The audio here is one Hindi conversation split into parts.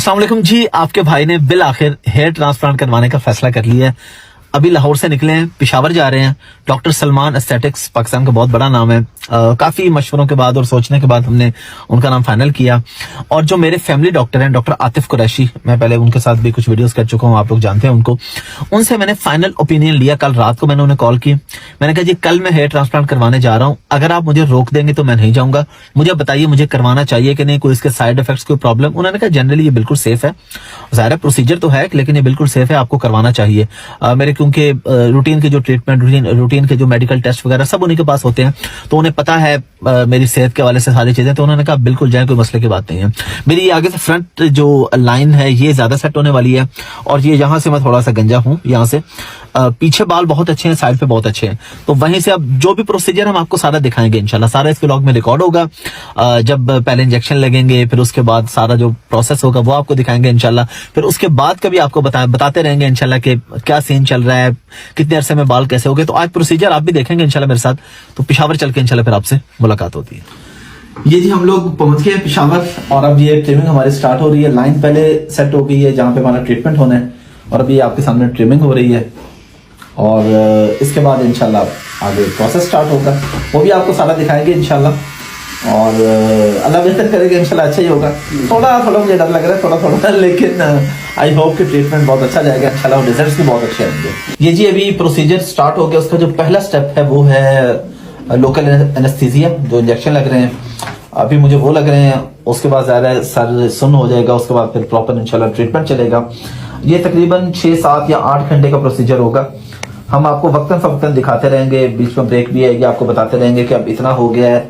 अस्सलाम वालेकुम जी। आपके भाई ने बिल आखिर हेयर ट्रांसप्लांट करवाने का फैसला कर लिया है। अभी लाहौर से निकले हैं, पेशावर जा रहे हैं। डॉक्टर सलमान एस्थेटिक्स पाकिस्तान का बहुत बड़ा नाम है। काफी मशवरों के बाद और सोचने के बाद हमने उनका नाम फाइनल किया। और जो मेरे फैमिली डॉक्टर हैं, डॉक्टर आतिफ कुरैशी, मैं पहले उनके साथ भी कुछ वीडियोस कर चुका हूं, आप लोग जानते हैं उनको। उनसे मैंने फाइनल ओपिनियन लिया। कल रात को मैंने उन्हें कॉल की। मैंने कहा जी कल मैं हेयर ट्रांसप्लांट करवाने जा रहा हूं, अगर आप मुझे रोक देंगे तो मैं नहीं जाऊंगा। मुझे बताइए मुझे करवाना चाहिए कि नहीं, कोई इसके साइड इफेक्ट्स, कोई प्रॉब्लम। उन्होंने कहा जनरली ये बिल्कुल सेफ है। ज़ाहिर है प्रोसीजर तो है लेकिन ये बिल्कुल सेफ है, आपको करवाना चाहिए। मेरे क्योंकि रूटीन के जो ट्रीटमेंट, रूटीन के जो मेडिकल टेस्ट वगैरह सब उन्हीं के पास होते हैं, तो उन्हें पता है मेरी सेहत के हवाले से सारी चीजें। तो उन्होंने कहा बिल्कुल जाए, कोई मसले की बात नहीं है। मेरी ये आगे से फ्रंट जो लाइन है ये ज्यादा सेट होने वाली है, और ये यहाँ से मैं थोड़ा सा गंजा हूँ। यहाँ से पीछे बाल बहुत अच्छे हैं, साइड पे बहुत अच्छे हैं। तो वहीं से अब जो भी प्रोसीजर हम आपको सारा दिखाएंगे इंशाल्लाह। सारा इस व्लॉग में रिकॉर्ड होगा। जब पहले इंजेक्शन लगेंगे, फिर उसके बाद सारा जो प्रोसेस होगा वो आपको दिखाएंगे इंशाल्लाह। फिर उसके बाद कभी आपको बताते रहेंगे इंशाल्लाह कि क्या सीन चल रहा है, कितने अरसे में बाल कैसे हो गए। तो आज प्रोसीजर आप भी देखेंगे इंशाल्लाह मेरे साथ। तो पेशावर चल के इंशाल्लाह फिर आपसे मुलाकात होती है। ये जी हम लोग पहुंच गए पेशावर, और अब ये ट्रिमिंग हमारी स्टार्ट हो रही है। लाइन पहले सेट हो गई है जहां पे हमारा ट्रीटमेंट होना है, और अभी आपके सामने ट्रिमिंग हो रही है। और इसके बाद इंशाल्लाह आगे प्रोसेस स्टार्ट होगा, वो भी आपको सारा दिखाएंगे इंशाल्लाह। और अल्लाह बेहतर करेगा, इंशाल्लाह अच्छा ही होगा। थोड़ा मुझे डर लग रहा है, थोड़ा लेकिन आई होप कि ट्रीटमेंट बहुत अच्छा जाएगा इंशाल्लाह, रिजल्ट्स भी बहुत अच्छे आएंगे। ये जी अभी प्रोसीजर स्टार्ट हो गया। उसका जो पहला स्टेप है वो है लोकल एनेस्थीसिया, जो इंजेक्शन लग रहे हैं अभी मुझे वो लग रहे हैं। उसके बाद ज़्यादा सर सुन हो जाएगा, उसके बाद फिर प्रॉपर इंशाल्लाह ट्रीटमेंट चलेगा। ये तकरीबन 6, 7 या 8 घंटे का प्रोसीजर होगा। हम आपको वक्तन फवक्तन दिखाते रहेंगे, बीच में ब्रेक भी आएगी, आपको बताते रहेंगे कि अब इतना हो गया है,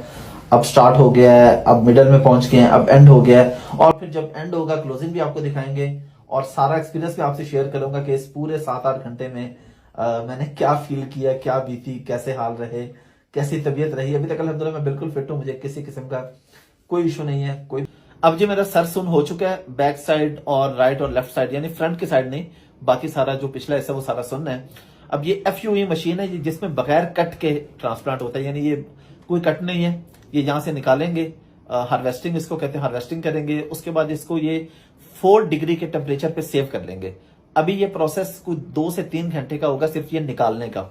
अब स्टार्ट हो गया है, अब मिडल में पहुंच गए हैं, अब एंड हो गया है। और फिर जब एंड होगा क्लोजिंग भी आपको दिखाएंगे, और सारा एक्सपीरियंस भी आपसे शेयर करूंगा कि इस पूरे 7-8 घंटे में मैंने क्या फील किया, क्या बीती, कैसे हाल रहे, कैसी तबीयत रही। अभी तक अल्हम्दुलिल्लाह मैं बिल्कुल फिट हूँ, मुझे किसी किस्म का कोई इशू नहीं है। कोई अब जी मेरा सर सुन हो चुका है, बैक साइड और राइट और लेफ्ट साइड, यानी फ्रंट की साइड नहीं, बाकी सारा जो पिछला हिस्सा वो सारा सुन है। अब ये FUE मशीन है जिसमें बगैर कट के ट्रांसप्लांट होता है, यानी ये कोई कट नहीं है। ये यहां से निकालेंगे, हार्वेस्टिंग इसको कहते हैं, हार्वेस्टिंग करेंगे। उसके बाद इसको ये 4 डिग्री के टेम्परेचर पे सेव कर लेंगे। अभी ये प्रोसेस कुछ 2 से 3 घंटे का होगा सिर्फ ये निकालने का।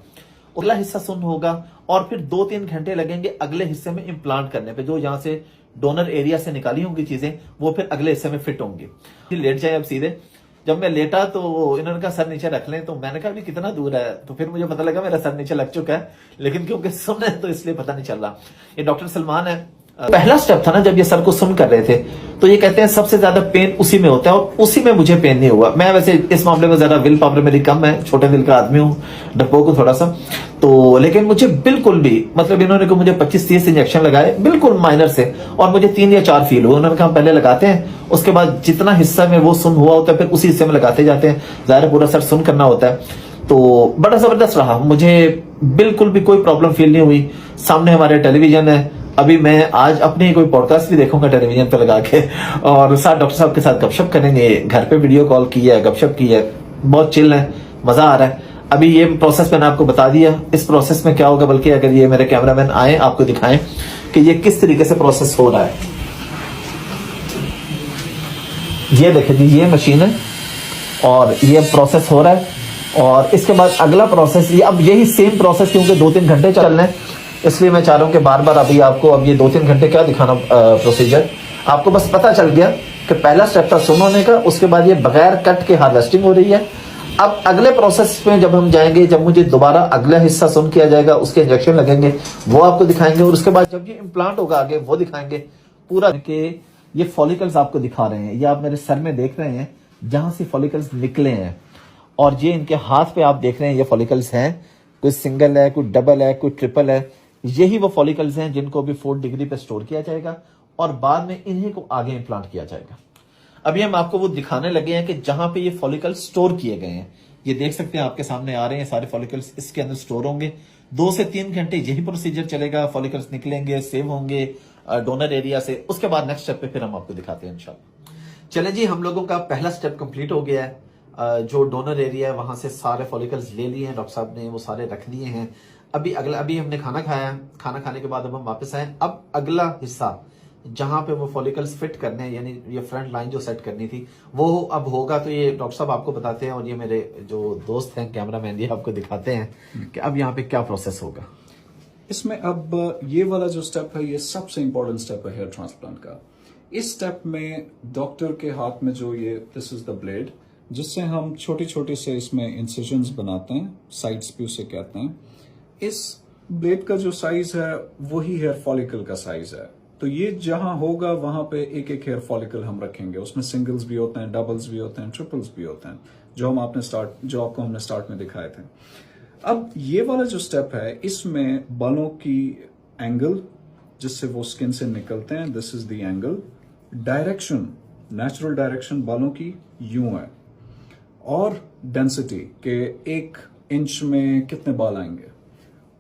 अगला हिस्सा सुन होगा, और फिर 2-3 घंटे लगेंगे अगले हिस्से में इम्प्लांट करने पे। जो यहाँ से डोनर एरिया से निकाली होंगी चीजें वो फिर अगले हिस्से में फिट होंगी। लेट जाए अब सीधे। जब मैं लेटा तो इन्होंने कहा सर नीचे रख लें, तो मैंने कहा अभी कितना दूर है, तो फिर मुझे पता लगा मेरा सर नीचे लग चुका है, लेकिन क्योंकि सुन है तो इसलिए पता नहीं चल रहा। ये डॉक्टर सलमान है। पहला स्टेप था ना जब ये सर को सुन कर रहे थे, तो ये कहते हैं सबसे ज्यादा पेन उसी में होता है, और उसी में मुझे पेन नहीं हुआ। मैं वैसे इस मामले में ज्यादा विल पावर मेरी कम है, छोटे दिल का आदमी हूँ, डरपोक हूँ थोड़ा सा। तो लेकिन मुझे बिल्कुल भी, मतलब इन्होंने को मुझे 25-30 इंजेक्शन लगाए बिल्कुल माइनर से, और मुझे 3 या 4 फील हुए। उन्होंने कहा पहले लगाते हैं, उसके बाद जितना हिस्सा में वो सुन हुआ होता है फिर उसी हिस्से में लगाते जाते हैं। ज़ाहिर पूरा सर सुन करना होता है। तो बड़ा जबरदस्त रहा, मुझे बिल्कुल भी कोई प्रॉब्लम फील नहीं हुई। सामने हमारे टेलीविजन है, अभी मैं आज अपनी कोई पॉडकास्ट भी देखूंगा टेलीविजन पे लगा के, और साथ डॉक्टर साहब के साथ गपशप करेंगे। घर पे वीडियो कॉल की है, गपशप की है, बहुत चिल है, मजा आ रहा है। अभी ये प्रोसेस मैंने आपको बता दिया। इस प्रोसेस में क्या होगा, बल्कि अगर ये मेरे कैमरामैन आए आपको दिखाएं कि ये किस तरीके से प्रोसेस हो रहा है। ये देखिए जी, ये मशीन है और ये प्रोसेस हो रहा है। और इसके बाद अगला प्रोसेस, ये अब यही सेम प्रोसेस, क्योंकि 2-3 घंटे चल रहे हैं, इसलिए मैं चाह रहा हूं कि बार बार अभी आपको अब ये 2-3 घंटे क्या दिखाना प्रोसीजर। आपको बस पता चल गया कि पहला स्टेप था सुन होने का, उसके बाद ये बगैर कट के हार्वेस्टिंग हो रही है। अब अगले प्रोसेस में जब हम जाएंगे, जब मुझे दोबारा अगला हिस्सा सुन किया जाएगा, उसके इंजेक्शन लगेंगे, वो आपको दिखाएंगे। और उसके बाद जब ये इम्प्लांट होगा आगे वो दिखाएंगे पूरा। के ये फॉलिकल्स आपको दिखा रहे हैं, ये आप मेरे सर में देख रहे हैं जहां से फॉलिकल्स निकले हैं, और ये इनके हाथ पे आप देख रहे हैं ये फॉलिकल्स हैं। कोई सिंगल है, कोई डबल है, कोई ट्रिपल है। यही वो फॉलिकल्स हैं जिनको भी 4 डिग्री पे स्टोर किया जाएगा, और बाद में इन्हीं को आगे इम्प्लांट किया जाएगा। अभी हम आपको वो दिखाने लगे हैं कि जहां पे ये फॉलिकल स्टोर किए गए हैं। ये देख सकते हैं, आपके सामने आ रहे हैं सारे फॉलिकल्स, इसके अंदर स्टोर होंगे। 2 से 3 घंटे यही प्रोसीजर चलेगा। फॉलिकल्स निकलेंगे, सेव होंगे डोनर एरिया से। उसके बाद नेक्स्ट स्टेप पे फिर हम आपको दिखाते हैं इंशाल्लाह। चले जी, हम लोगों का पहला स्टेप कंप्लीट हो गया है। जो डोनर एरिया है वहां से सारे फॉलिकल्स ले लिए हैं, डॉक्टर साहब ने वो सारे रख लिए हैं। अभी हमने खाना खाया, खाना खाने के बाद अब हम वापस आए। अब अगला हिस्सा जहां पे वो फॉलिकल्स फिट करने हैं, यानी ये फ्रंट लाइन जो सेट करनी थी वो अब होगा। तो ये डॉक्टर साहब आपको बताते हैं, और ये मेरे जो दोस्त हैं कैमरामैन, ये आपको दिखाते हैं कि अब यहाँ पे क्या प्रोसेस होगा। इसमें अब ये वाला जो स्टेप है, ये सबसे इंपॉर्टेंट स्टेप है हेयर ट्रांसप्लांट का। इस स्टेप में डॉक्टर के हाथ में जो ये दिस इज द ब्लेड, जिससे हम छोटे छोटे से इसमें इंसिजन्स बनाते हैं, साइड्स भी उसे कहते हैं। इस ब्लेड का जो साइज है वही हेयर फॉलिकल का साइज है। तो ये जहां होगा वहां पे एक एक हेयर फॉलिकल हम रखेंगे। उसमें सिंगल्स भी होते हैं, डबल्स भी होते हैं, ट्रिपल्स भी होते हैं, जो आपको हमने स्टार्ट में दिखाए थे। अब ये वाला जो स्टेप है, इसमें बालों की एंगल जिससे वो स्किन से निकलते हैं, this is the angle. Direction, natural direction बालों की यूं है, और डेंसिटी के 1 इंच में कितने बाल आएंगे।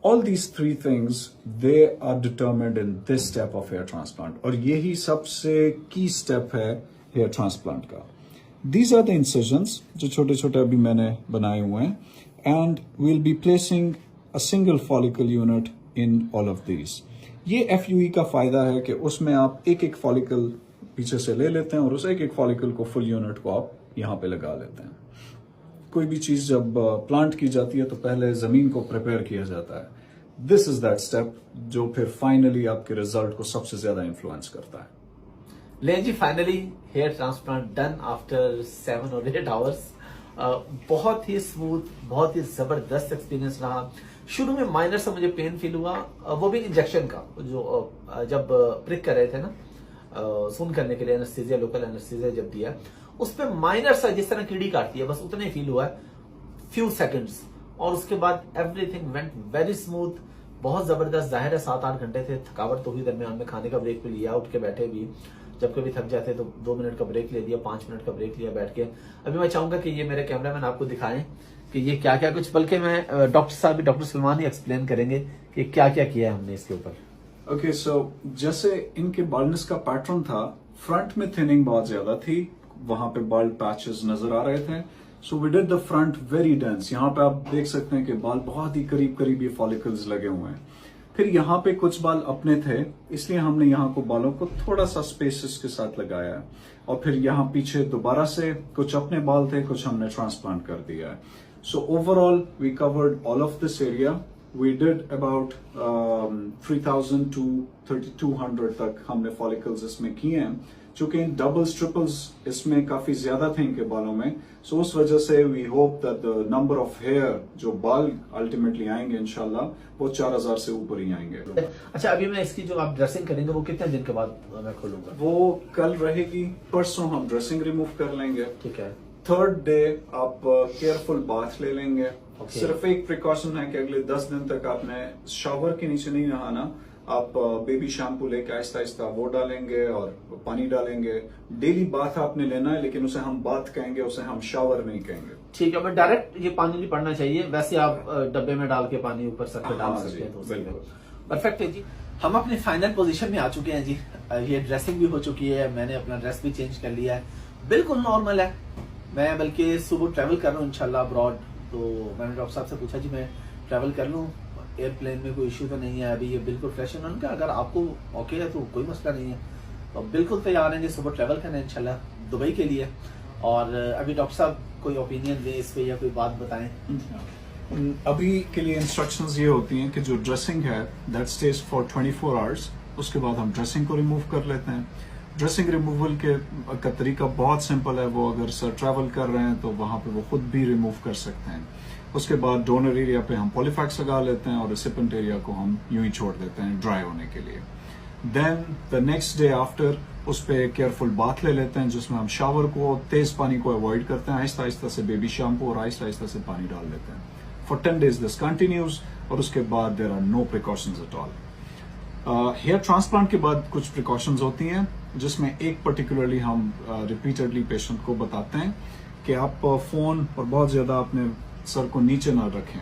All these three things, they are determined in this step of hair transplant, और यही सबसे की स्टेप है हेयर ट्रांसप्लांट का। These are the incisions जो छोटे छोटे अभी मैंने बनाए हुए हैं, and we'll be placing a single follicle unit in all of these। ये FUE का फायदा है कि उसमें आप एक एक फॉलिकल पीछे से ले लेते हैं और उस एक एक फॉलिकल को, फुल यूनिट को आप यहाँ पे लगा लेते हैं। कोई भी चीज जब प्लांट की जाती है तो पहले जमीन को प्रिपेयर किया जाता है। दिस इज दैट स्टेप जो फिर फाइनली आपके रिजल्ट को सबसे ज्यादा इन्फ्लुएंस करता है। ले जी, finally hair transplant done after 7 और 8 आवर्स। बहुत ही स्मूथ, बहुत ही जबरदस्त एक्सपीरियंस रहा। शुरू में माइनर सा मुझे पेन फील हुआ, वो भी इंजेक्शन का, जो जब प्रिक कर रहे थे ना, सुन करने के लिए एनेस्थीसिया, लोकल एनेस्थीसिया जब दिया, उस पर माइनर सा जिस तरह कीड़ी काटती है, बस उतना ही फील हुआ है, फ्यू सेकंड्स। और उसके बाद एवरीथिंग वेंट वेरी स्मूथ, बहुत जबरदस्त। जाहिर है 7-8 घंटे थे, थकावट तो हुई, दरमियान में खाने का ब्रेक भी लिया, उठ के बैठे भी, जब कभी थक जाते तो 2 मिनट का ब्रेक ले लिया, 5 मिनट का ब्रेक लिया बैठ के। अभी मैं चाहूंगा कि ये मेरे कैमरामैन आपको दिखाएं कि ये क्या क्या कुछ, बल्कि मैं डॉक्टर साहब, डॉक्टर सलमान ही एक्सप्लेन करेंगे कि क्या क्या किया है हमने इसके ऊपर। ओके, सो जैसे इनके बाल्डनेस का पैटर्न था, फ्रंट में थिनिंग बहुत ज्यादा थी, वहां पे बाल्ड पैचेस नजर आ रहे थे। So we did the front very dense. यहाँ पे आप देख सकते हैं कि बाल बहुत ही करीब करीब ये फॉलिकल्स लगे हुए हैं। फिर यहाँ पे कुछ बाल अपने थे, इसलिए हमने यहाँ को बालों को थोड़ा सा स्पेसेस के साथ लगाया है। और फिर यहाँ पीछे दोबारा से कुछ अपने बाल थे, कुछ हमने ट्रांसप्लांट कर दिया है। So overall we covered all of this area. We did about 3,000 to 3,200 तक हमने फॉलिकल्स इसमें किए हैं, चूंकि डबल्स ट्रिपल्स इसमें काफी ज्यादा थे इनके बालों में। सो उस वजह से we hope that the number of hair जो बाल अल्टीमेटली आएंगे इंशाल्लाह वो 4,000 से ऊपर ही आएंगे। अच्छा, अभी मैं इसकी जो आप ड्रेसिंग करेंगे वो कितने दिन के बाद मैं खोलूंगा? वो कल रहेगी, परसों हम ड्रेसिंग रिमूव कर लेंगे। ठीक है। 3rd डे आप केयरफुल बाथ ले लेंगे। Okay. सिर्फ एक प्रिकॉशन है कि अगले 10 दिन तक आपने शावर के नीचे नहीं नहाना। आप बेबी शैम्पू लेके आहिस्ता आहिस्ता वो डालेंगे और पानी डालेंगे। डेली बाथ आपने लेना है, लेकिन उसे हम बाथ कहेंगे, उसे हम शावर नहीं कहेंगे। ठीक है, बट डायरेक्ट ये पानी नहीं पड़ना चाहिए, वैसे आप डब्बे में डाल के पानी ऊपर सर पे डाल सकते हैं। तो परफेक्ट है जी। हम अपने फाइनल पोजीशन में आ चुके हैं जी। ये ड्रेसिंग भी हो चुकी है, मैंने अपना ड्रेस भी चेंज कर लिया है, बिल्कुल नॉर्मल है। मैं बल्कि सुबह ट्रैवल कर रहा हूँ इंशाल्लाह अब्रॉड। तो मैंने डॉक्टर साहब से पूछा जी मैं ट्रैवल कर लूँ, एयरप्लेन में कोई इश्यू तो नहीं है, अभी ये बिल्कुल फ्रेश है। उन्होंने कहा अगर आपको ओके है तो कोई मसला नहीं है, तो बिल्कुल तैयार हैं जी सुबह ट्रैवल करना है इंशाल्लाह दुबई के लिए। और अभी डॉक्टर साहब कोई ओपिनियन दे इस पे या कोई बात बताएं। अभी के लिए इंस्ट्रक्शंस ये होती हैं कि जो ड्रेसिंग है दैट स्टेज फॉर 24 आवर्स, उसके बाद हम ड्रेसिंग को रिमूव कर लेते हैं। ड्रेसिंग रिमूवल का तरीका बहुत सिंपल है, वो अगर सर ट्रैवल कर रहे हैं तो वहां पे वो खुद भी रिमूव कर सकते हैं। उसके बाद डोनर एरिया पे हम पॉलीफैक्स लगा लेते हैं और रिसिपेंट एरिया को हम यूं ही छोड़ देते हैं ड्राई होने के लिए। Then the next day after उस पर केयरफुल बाथ ले लेते हैं, जिसमें हम शावर को, तेज पानी को अवॉइड करते हैं, आहिस्ता आहिस्ता से बेबी शैम्पू और आहिस्ता आहिस्ता से पानी डाल लेते हैं। फॉर 10 days दिस कंटिन्यूज, और उसके बाद there are no precautions at all. Hair transplant के बाद कुछ प्रिकॉशंस होती हैं, जिसमें एक पर्टिकुलरली हम रिपीटेडली पेशेंट को बताते हैं कि आप फोन और बहुत ज्यादा अपने सर को नीचे ना रखें,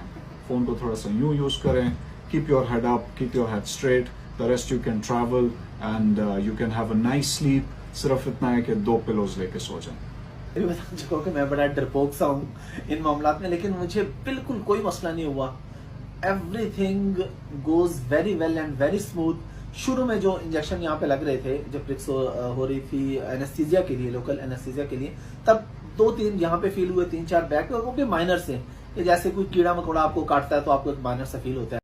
फोन को थोड़ा सा यूं यूज करें, keep your head up, keep your head straight, the rest you can travel and you can have a nice sleep. सिर्फ इतना है कि 2 पिलोज लेके सो जाएं। अभी बता चुका कि मैं बड़ा डरपोक सा हूँ इन मामलात में, लेकिन मुझे बिल्कुल कोई मसला नहीं हुआ। Everything goes very well and very smooth. शुरू में जो इंजेक्शन यहाँ पे लग रहे थे, जब प्रिक्स हो रही थी एनेस्थीसिया के लिए, लोकल एनेस्थीसिया के लिए, तब 2-3 यहाँ पे फील हुए, 3-4 बैक पे, और वो भी माइनर से, कि जैसे कोई कीड़ा मकोड़ा आपको काटता है तो आपको एक माइनर सा फील होता है।